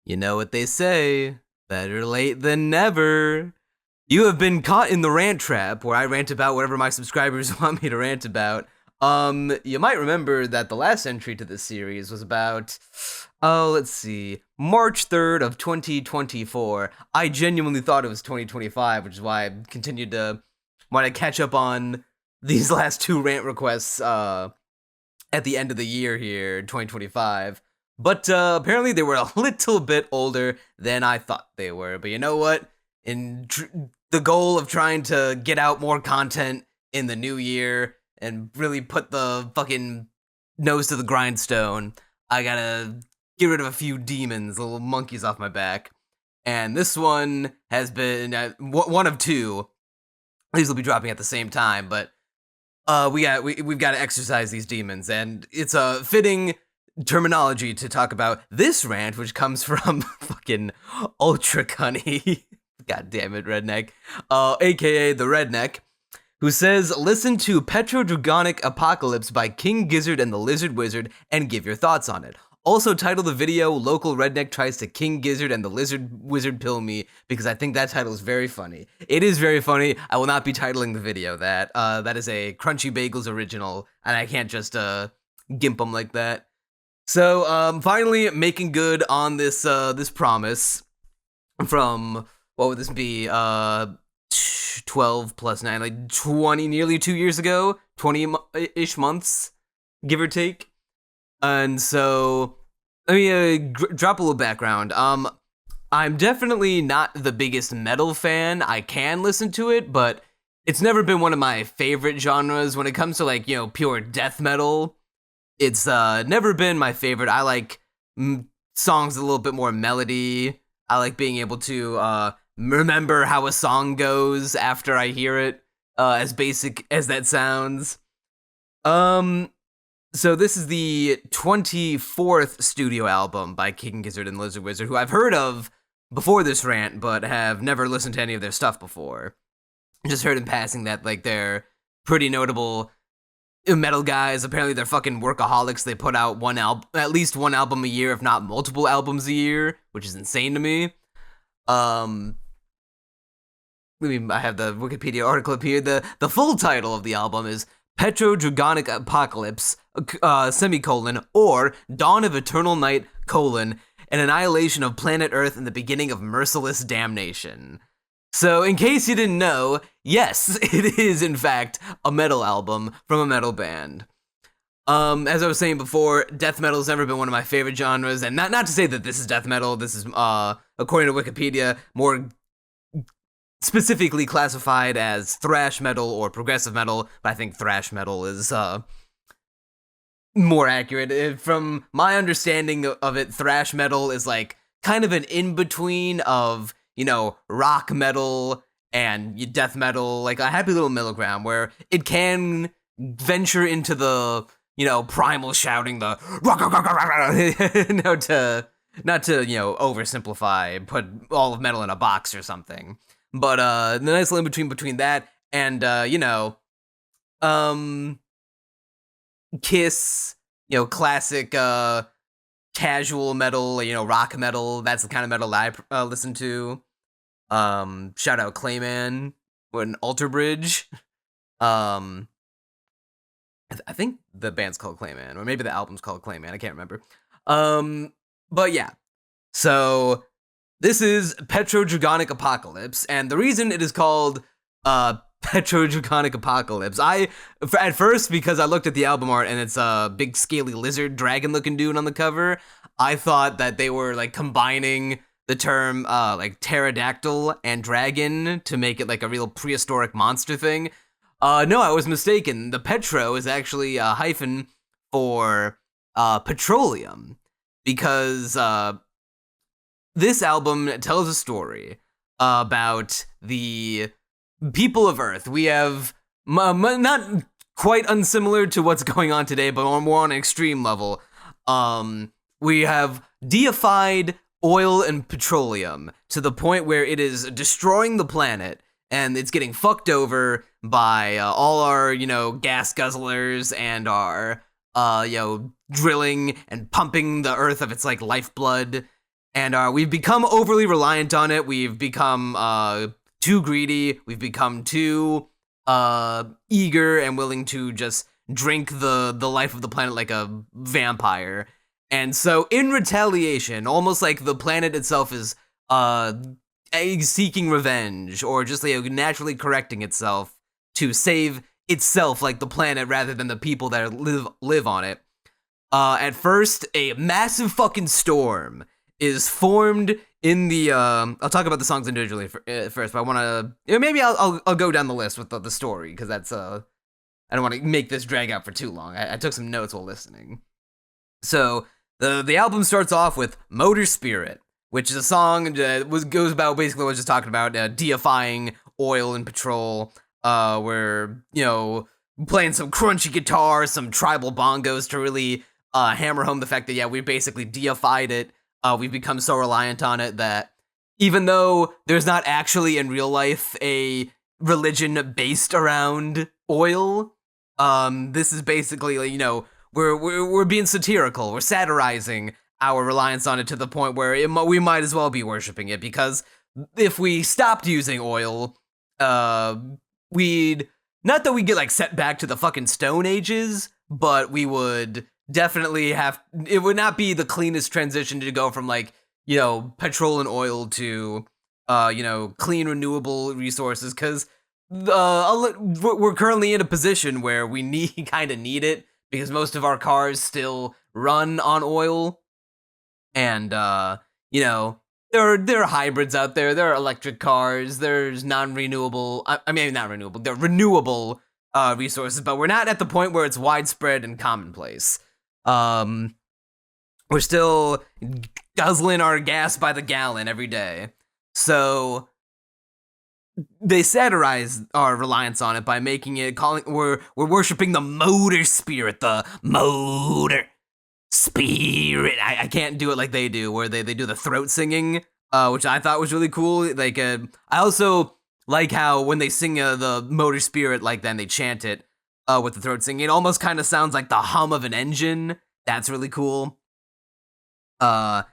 You know what they say, better late than never. You have been caught in the rant trap, where I rant about whatever my subscribers want me to rant about. You might remember that the last entry to this series was about, let's see, March 3rd of 2024. I genuinely thought it was 2025, which is why I continued to want to catch up on these last two rant requests, at the end of the year here, 2025. But apparently they were a little bit older than I thought they were. But you know what? In the goal of trying to get out more content in the new year and really put the fucking nose to the grindstone, I gotta get rid of a few demons, little monkeys off my back. And this one has been one of two. These will be dropping at the same time, but we've got to exercise these demons, and it's a fitting terminology to talk about this rant, which comes from fucking Ultra Cunny. God damn it, Redneck. AKA the Redneck, who says, listen to PetroDragonic Apocalypse by King Gizzard and the Lizard Wizard and give your thoughts on it. Also title the video, Local Redneck Tries to King Gizzard and the Lizard Wizard Pill Me, because I think that title is very funny. It is very funny. I will not be titling the video that. That is a Crunchy Bagels original, and I can't just gimp them like that. So, finally making good on this this promise from, what would this be, 12 plus 9, like 20, nearly 2 years ago, 20-ish months, give or take. And so, let me drop a little background. I'm definitely not the biggest metal fan. I can listen to it, but it's never been one of my favorite genres. When it comes to, like, you know, pure death metal, it's never been my favorite. I like songs with a little bit more melody. I like being able to remember how a song goes after I hear it, as basic as that sounds. So this is the 24th studio album by King Gizzard and Lizard Wizard, who I've heard of before this rant, but have never listened to any of their stuff before. Just heard in passing that, like, they're pretty notable metal guys. Apparently they're fucking workaholics. They put out at least one album a year, if not multiple albums a year, which is insane to me. I have the Wikipedia article up here. The full title of the album is PetroDragonic Apocalypse, semicolon, or Dawn of Eternal Night, colon, an Annihilation of Planet Earth and the Beginning of Merciless Damnation. So, in case you didn't know, yes, it is, in fact, a metal album from a metal band. As I was saying before, death metal's never been one of my favorite genres, and not to say that this is death metal. This is, according to Wikipedia, more specifically classified as thrash metal or progressive metal, but I think thrash metal is more accurate. From my understanding of it, thrash metal is like kind of an in-between of, you know, rock metal and death metal, like a happy little middle ground where it can venture into the, you know, primal shouting, the not to, you know, oversimplify, put all of metal in a box or something. But the nice little between that and you know, Kiss, you know, classic casual metal, you know, rock metal. That's the kind of metal I listen to. Shout out Clayman and Alter Bridge. I think the band's called Clayman, or maybe the album's called Clayman. I can't remember. But yeah, so this is PetroDragonic Apocalypse, and the reason it is called PetroDragonic Apocalypse, at first, because I looked at the album art and it's a big scaly lizard dragon looking dude on the cover, I thought that they were like combining the term like pterodactyl and dragon to make it like a real prehistoric monster thing. No, I was mistaken. The Petro is actually a hyphen for petroleum, because this album tells a story about the people of Earth. We have, not quite unsimilar to what's going on today, but more on an extreme level. We have deified oil and petroleum to the point where it is destroying the planet, and it's getting fucked over by all our, you know, gas guzzlers and our, you know, drilling and pumping the Earth of its, like, lifeblood. And we've become overly reliant on it. We've become too greedy. We've become too eager and willing to just drink the life of the planet like a vampire. And so, in retaliation, almost like the planet itself is seeking revenge, or just naturally correcting itself to save itself, like the planet, rather than the people that live on it. At first, a massive fucking storm is formed in the. I'll talk about the songs individually first, but I want to. Maybe I'll go down the list with the story, because that's I don't want to make this drag out for too long. I took some notes while listening. So the album starts off with Motor Spirit, which is a song that goes about basically what I was just talking about, deifying oil and petrol. We're playing some crunchy guitar, some tribal bongos to really hammer home the fact that we basically deified it. We've become so reliant on it that even though there's not actually in real life a religion based around oil, this is basically we're being satirical. We're satirizing our reliance on it to the point where we might as well be worshiping it, because if we stopped using oil, we'd not that we get set back to the fucking Stone Ages, but we would definitely it would not be the cleanest transition to go from petrol and oil to clean renewable resources, because we're currently in a position where we kind of need it, because most of our cars still run on oil. And there are hybrids out there. There are electric cars. There's non-renewable. Not renewable. They're renewable resources, but we're not at the point where it's widespread and commonplace. We're still guzzling our gas by the gallon every day. So they satirize our reliance on it by making it we're worshiping the motor spirit, the motor spirit. I can't do it like they do, where they do the throat singing, which I thought was really cool. I also like how when they sing the motor spirit then they chant it with the throat singing. It almost kind of sounds like the hum of an engine. That's really cool. So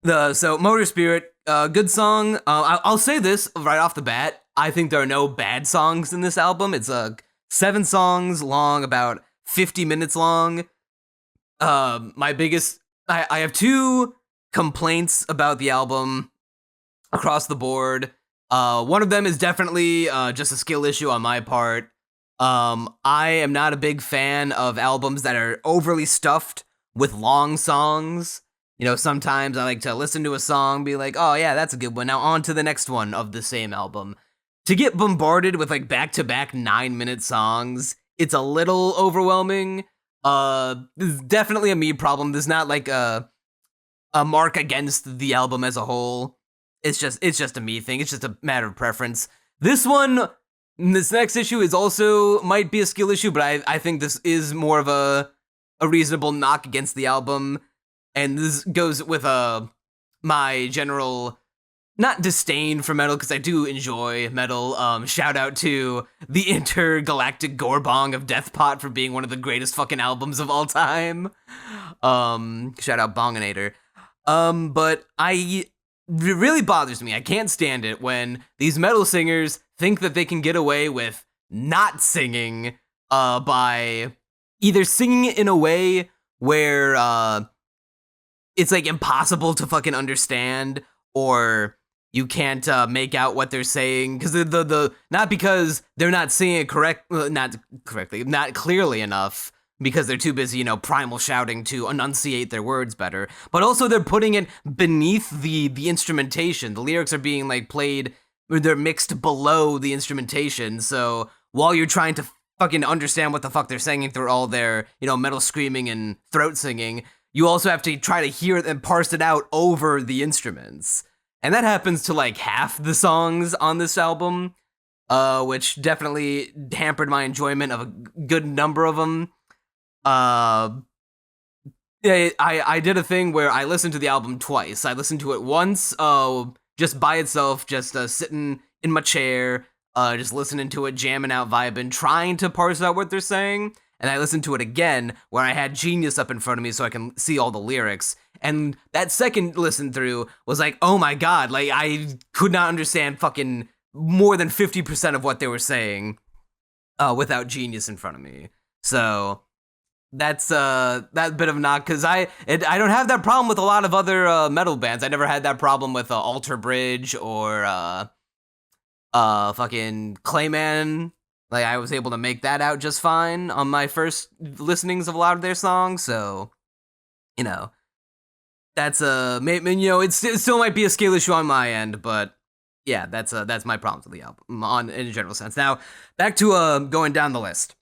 Motor Spirit, good song. I'll say this right off the bat. I think there are no bad songs in this album. It's 7 songs long, about 50 minutes long. I have 2 complaints about the album across the board. One of them is definitely just a skill issue on my part. I am not a big fan of albums that are overly stuffed with long songs. Sometimes I like to listen to a song, be like, oh yeah, that's a good one. Now on to the next one of the same album. To get bombarded with back-to-back 9-minute songs, it's a little overwhelming. This is definitely a me problem. There's not a mark against the album as a whole. It's just a me thing. It's just a matter of preference. This next issue is also might be a skill issue, but I think this is more of a reasonable knock against the album. And this goes with my general, not disdain for metal, because I do enjoy metal. Shout out to the Intergalactic Gorbong of Deathpot for being one of the greatest fucking albums of all time. Shout out Bonginator. But it really bothers me. I can't stand it when these metal singers think that they can get away with not singing by either singing it in a way where it's impossible to fucking understand, or you can't make out what they're saying, because not because they're not singing it not clearly enough, because they're too busy, primal shouting to enunciate their words better, but also they're putting it beneath the instrumentation. The lyrics are being played, or they're mixed below the instrumentation. So while you're trying to fucking understand what the fuck they're saying through all their, metal screaming and throat singing, you also have to try to hear it and parse it out over the instruments. And that happens to half the songs on this album, which definitely hampered my enjoyment of a good number of them. I did a thing where I listened to the album twice. I listened to it once, just by itself, just sitting in my chair, just listening to it, jamming out, vibing, trying to parse out what they're saying. and I listened to it again where I had Genius up in front of me so I can see all the lyrics. And that second listen through was like, oh my god, like I could not understand fucking more than 50% of what they were saying without Genius in front of me. So that's that bit of a knock, because I don't have that problem with a lot of other metal bands. I never had that problem with Alter Bridge or fucking Clayman. Like, I was able to make that out just fine on my first listenings of a lot of their songs. So, you know, that's it still might be a scale issue on my end, but yeah, that's my problems with the album in a general sense. Now, back to going down the list.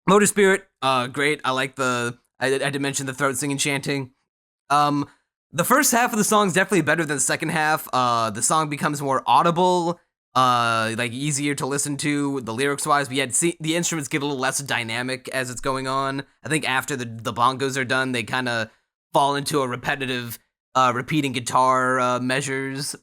Motor Spirit, great. I like I did mention the throat singing chanting. The first half of the song is definitely better than the second half. The song becomes more audible, like easier to listen to, the lyrics wise, but yet the instruments get a little less dynamic as it's going on. I think after the bongos are done, they kind of fall into a repetitive, repeating guitar measures,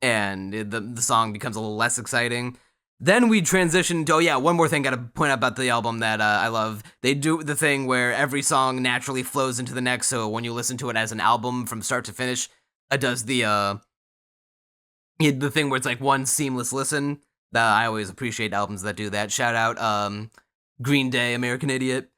and the song becomes a little less exciting. Then we transition to, one more thing I gotta point out about the album that I love. They do the thing where every song naturally flows into the next, so when you listen to it as an album from start to finish, it does the thing where it's like one seamless listen. I always appreciate albums that do that. Shout out Green Day, American Idiot.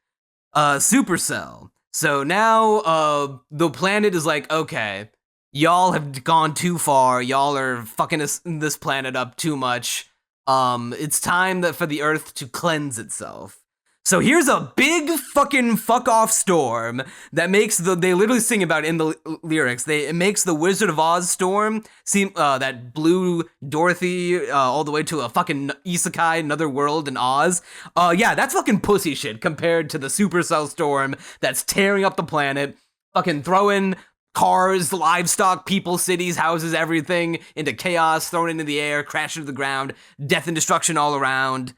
Supercell. So now the planet is like, okay, y'all have gone too far. Y'all are fucking this planet up too much. It's time for the Earth to cleanse itself. So here's a big fucking fuck off storm that makes they literally sing about it in the lyrics. It makes the Wizard of Oz storm seem that blew Dorothy all the way to a fucking isekai, another world in Oz. That's fucking pussy shit compared to the Supercell storm that's tearing up the planet, fucking throwing cars, livestock, people, cities, houses, everything into chaos, thrown into the air, crashing to the ground, death and destruction all around.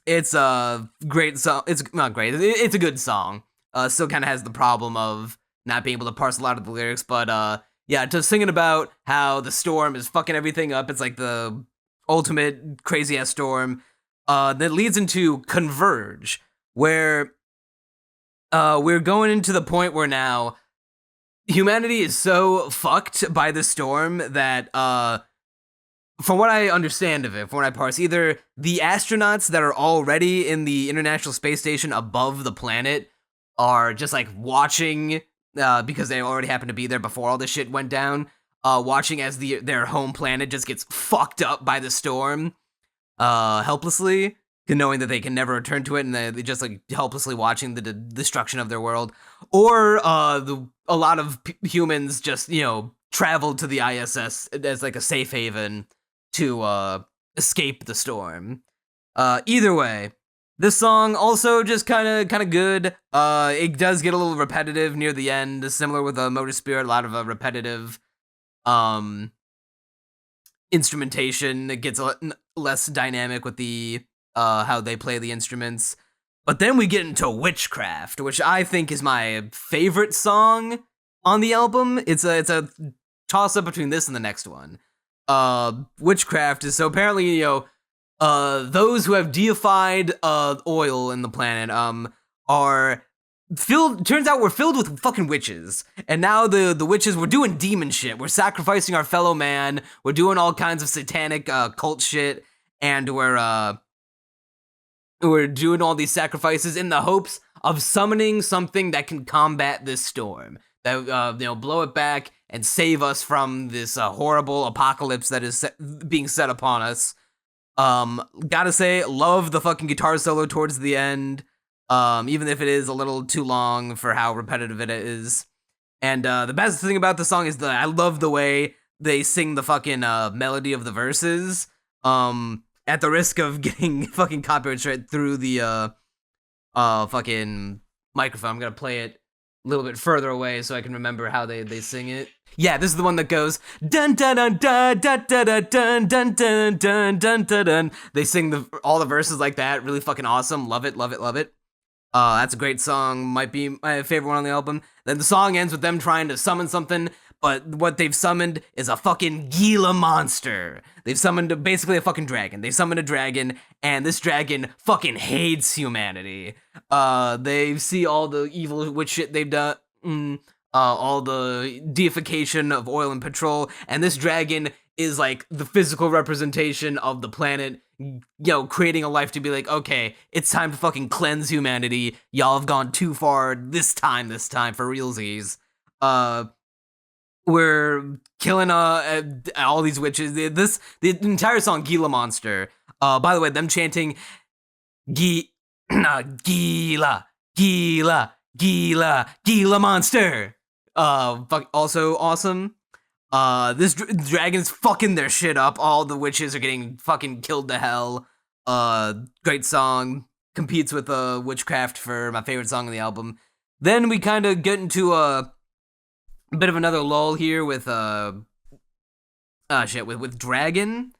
It's a great song. It's not great. It's a good song. Still kind of has the problem of not being able to parse a lot of the lyrics, but just singing about how the storm is fucking everything up. It's like the ultimate crazy ass storm that leads into Converge, where we're going into the point where now humanity is so fucked by the storm that, from what I understand of it, from what I parse, either the astronauts that are already in the International Space Station above the planet are just like watching, because they already happened to be there before all this shit went down, watching as their home planet just gets fucked up by the storm, helplessly, knowing that they can never return to it, and they're just like helplessly watching the destruction of their world. Or a lot of humans just, travel to the ISS as like a safe haven to escape the storm. Either way, this song also just kind of good. It does get a little repetitive near the end, similar with Motor Spirit. A lot of repetitive instrumentation. It gets less dynamic with the how they play the instruments. But then we get into Witchcraft, which I think is my favorite song on the album. It's a toss-up between this and the next one. Witchcraft is, so apparently, those who have deified oil in the planet are filled, turns out we're filled with fucking witches. And now the witches, we're doing demon shit. We're sacrificing our fellow man. We're doing all kinds of satanic cult shit. And we're doing all these sacrifices in the hopes of summoning something that can combat this storm, that blow it back and save us from this horrible apocalypse that is being set upon us. Gotta say, love the fucking guitar solo towards the end, even if it is a little too long for how repetitive it is. And the best thing about the song is I love the way they sing the fucking melody of the verses. At the risk of getting fucking copyright straight through the fucking microphone, I'm gonna play it a little bit further away so I can remember how they sing it. Yeah, this is the one that goes dun dun dun dun dun dun dun dun dun dun dun dun dun. They sing all the verses like that. Really fucking awesome. Love it, love it, love it. That's a great song. Might be my favorite one on the album. Then the song ends with them trying to summon something, but what they've summoned is a fucking Gila monster. They've summoned basically a fucking dragon. They summoned a dragon, and this dragon fucking hates humanity. They see all the evil witch shit they've done, all the deification of oil and petrol, and this dragon is like the physical representation of the planet, creating a life to be like, okay, it's time to fucking cleanse humanity. Y'all have gone too far this time for realsies. We're killing all these witches. The entire song Gila Monster. By the way, them chanting Gila, Gila, Gila, Gila Monster. Also awesome. This dragon's fucking their shit up. All the witches are getting fucking killed to hell. Great song. Competes with Witchcraft for my favorite song on the album. Then we kind of get into a bit of another lull here with with Dragon,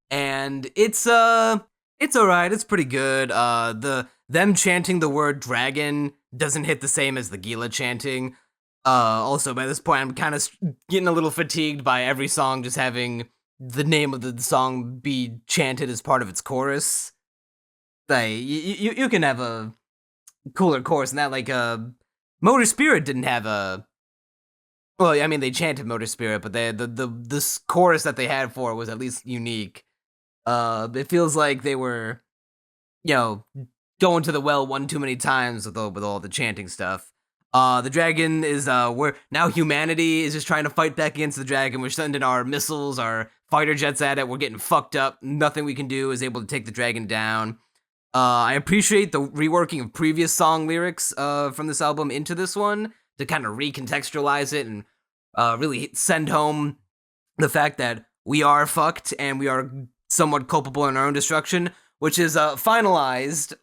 and it's alright. It's pretty good. Them chanting the word dragon doesn't hit the same as the Gila chanting. Also, by this point, I'm kind of getting a little fatigued by every song just having the name of the song be chanted as part of its chorus. Like, you can have a cooler chorus than that. Like, Motor Spirit didn't have a... Well, I mean, they chanted Motor Spirit, but this chorus that they had for it was at least unique. It feels like they were, going to the well one too many times with all the chanting stuff. The dragon is, now humanity is just trying to fight back against the dragon. We're sending our missiles, our fighter jets at it. We're getting fucked up. Nothing we can do is able to take the dragon down. I appreciate the reworking of previous song lyrics from this album into this one to kind of recontextualize it and really send home the fact that we are fucked and we are somewhat culpable in our own destruction, which is finalized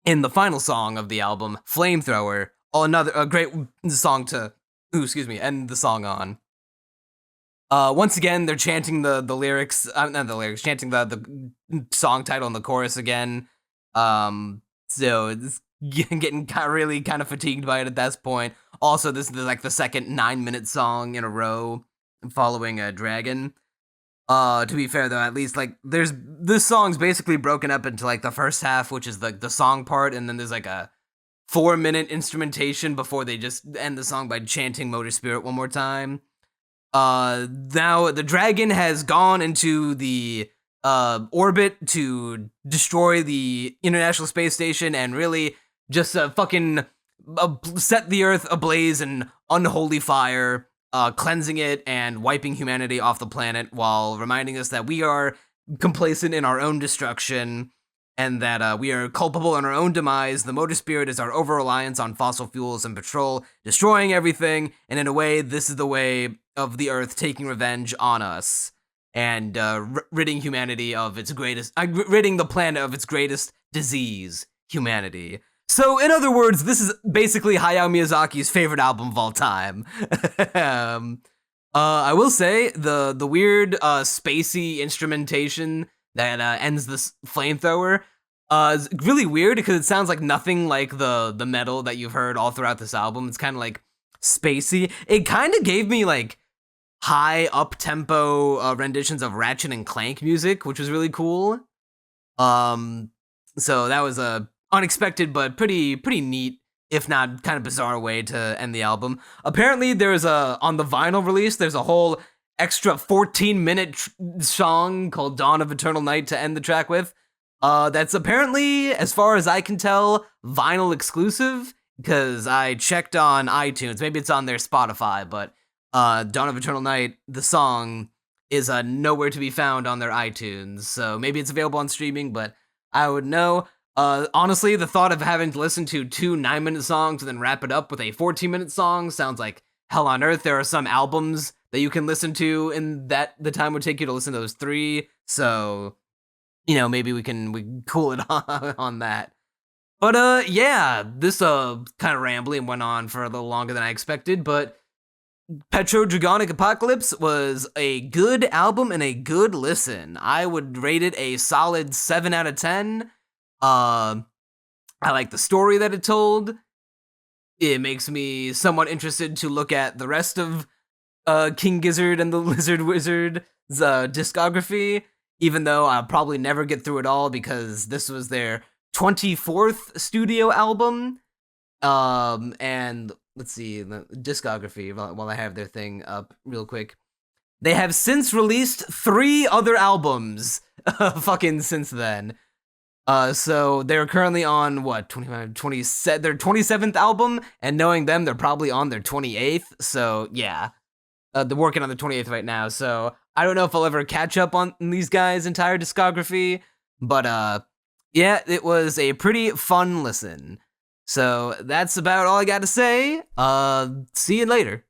in the final song of the album, Flamethrower. A great song to, end the song on. Once again, they're chanting the lyrics, not the lyrics, chanting the song title and the chorus again. So it's getting really kind of fatigued by it at this point. Also, this is like the second 9-minute song in a row following a Dragon. To be fair though, at least like this song's basically broken up into like the first half, which is the song part, and then there's like a 4-minute instrumentation before they just end the song by chanting Motor Spirit one more time. Now the dragon has gone into the orbit to destroy the International Space Station and really just fucking set the Earth ablaze in unholy fire, cleansing it and wiping humanity off the planet while reminding us that we are complacent in our own destruction and that we are culpable in our own demise. The Motor Spirit is our over-reliance on fossil fuels and petrol, destroying everything, and in a way, this is the way of the Earth taking revenge on us and ridding humanity of its greatest, ridding the planet of its greatest disease, humanity. So, in other words, this is basically Hayao Miyazaki's favorite album of all time. I will say, the weird, spacey instrumentation that ends this Flamethrower is really weird because it sounds like nothing like the metal that you've heard all throughout this album. It's kind of like spacey. It kind of gave me like high up-tempo renditions of Ratchet and Clank music, which was really cool. So that was a unexpected but pretty neat, if not kind of bizarre way to end the album. Apparently there's on the vinyl release, there's a whole extra 14-minute song called Dawn of Eternal Night to end the track with. That's apparently, as far as I can tell, vinyl exclusive, because I checked on iTunes. Maybe it's on their Spotify, but Dawn of Eternal Night, the song, is nowhere to be found on their iTunes. So maybe it's available on streaming, but I would know. Honestly, the thought of having to listen to 2 9-minute songs and then wrap it up with a 14-minute song sounds like hell on earth. There are some albums that you can listen to in that the time would take you to listen to those 3. So, maybe we can cool it on that. But yeah, this kind of rambling went on for a little longer than I expected, but PetroDragonic Apocalypse was a good album and a good listen. I would rate it a solid 7 out of 10. I like the story that it told. It makes me somewhat interested to look at the rest of King Gizzard and the Lizard Wizard's discography, even though I'll probably never get through it all because this was their 24th studio album. And let's see the discography while I have their thing up real quick. They have since released 3 other albums fucking since then. So they're currently on what, 25, 27, their 27th album, and knowing them, they're probably on their 28th. So yeah, they're working on the 28th right now. So I don't know if I'll ever catch up on these guys' entire discography, but yeah, it was a pretty fun listen. So that's about all I got to say. See you later.